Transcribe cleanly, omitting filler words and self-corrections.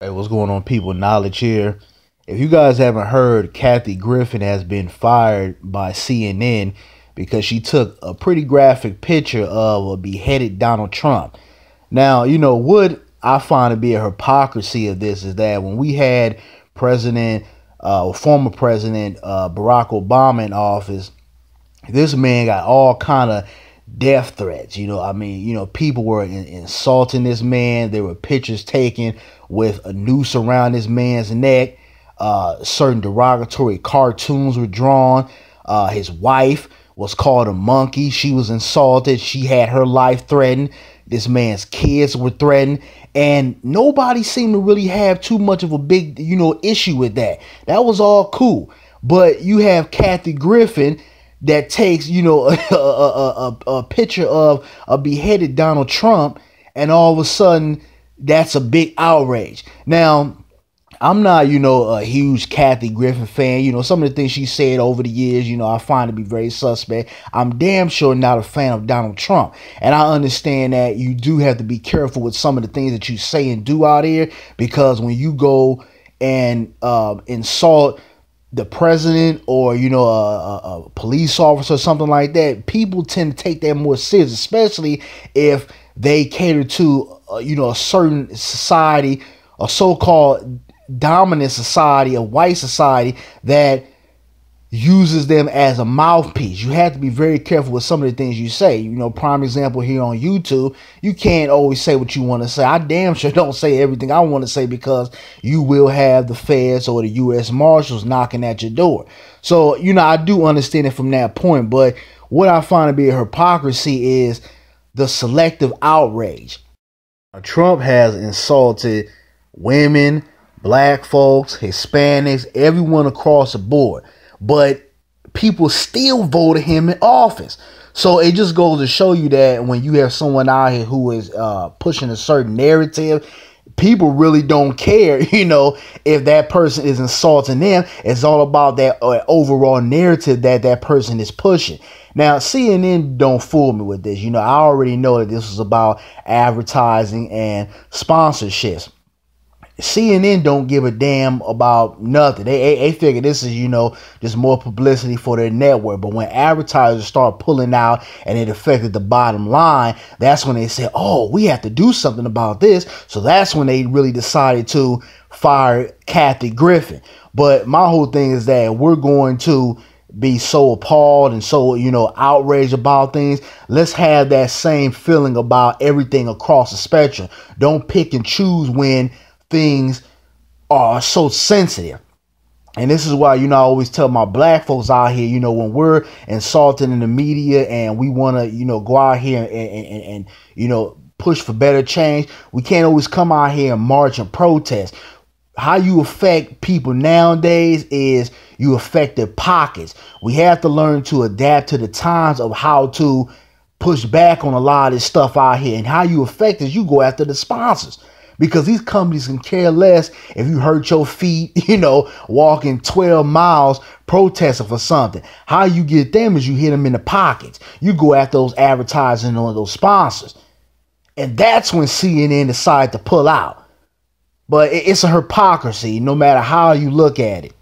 Hey, what's going on, people? Knowledge here. If you guys haven't heard, Kathy Griffin has been fired by CNN because she took a pretty graphic picture of a beheaded Donald Trump. Now, what I find to be a hypocrisy of this is that when we had former President Barack Obama in office, this man got all kind of death threats. People were insulting this man. There were pictures taken with a noose around this man's neck. Certain derogatory cartoons were drawn. His wife was called a monkey. She was insulted. She had her life threatened. This man's kids were threatened. And nobody seemed to really have too much of a big, issue with that. That was all cool. But you have Kathy Griffin that takes, a picture of a beheaded Donald Trump, and all of a sudden that's a big outrage. Now, I'm not, a huge Kathy Griffin fan. Some of the things she said over the years, I find to be very suspect. I'm damn sure not a fan of Donald Trump. And I understand that you do have to be careful with some of the things that you say and do out here, because when you go and insult the president or a police officer or something like that, people tend to take that more serious, especially if they cater to a certain society, a so-called dominant society, a white society that uses them as a mouthpiece. You have to be very careful with some of the things you say. Prime example here on YouTube, you can't always say what you want to say. I damn sure don't say everything I want to say, because you will have the feds or the U.S. Marshals knocking at your door. So, I do understand it from that point. But what I find to be a hypocrisy is the selective outrage. Trump has insulted women, black folks, Hispanics, everyone across the board. But people still voted him in office. So it just goes to show you that when you have someone out here who is pushing a certain narrative, people really don't care, if that person is insulting them. It's all about that overall narrative that person is pushing. Now, CNN don't fool me with this. I already know that this is about advertising and sponsorships. CNN don't give a damn about nothing. They figure this is, just more publicity for their network. But when advertisers start pulling out and it affected the bottom line, that's when they say, oh, we have to do something about this. So that's when they really decided to fire Kathy Griffin. But my whole thing is that we're going to be so appalled and so, outraged about things. Let's have that same feeling about everything across the spectrum. Don't pick and choose when things are so sensitive. And this is why, I always tell my black folks out here, when we're insulted in the media and we want to, go out here and push for better change, we can't always come out here and march and protest. How you affect people nowadays is you affect their pockets. We have to learn to adapt to the times of how to push back on a lot of this stuff out here. And how you affect is you go after the sponsors. Because these companies can care less if you hurt your feet, walking 12 miles protesting for something. How you get them is you hit them in the pockets. You go after those advertising on those sponsors. And that's when CNN decided to pull out. But it's a hypocrisy no matter how you look at it.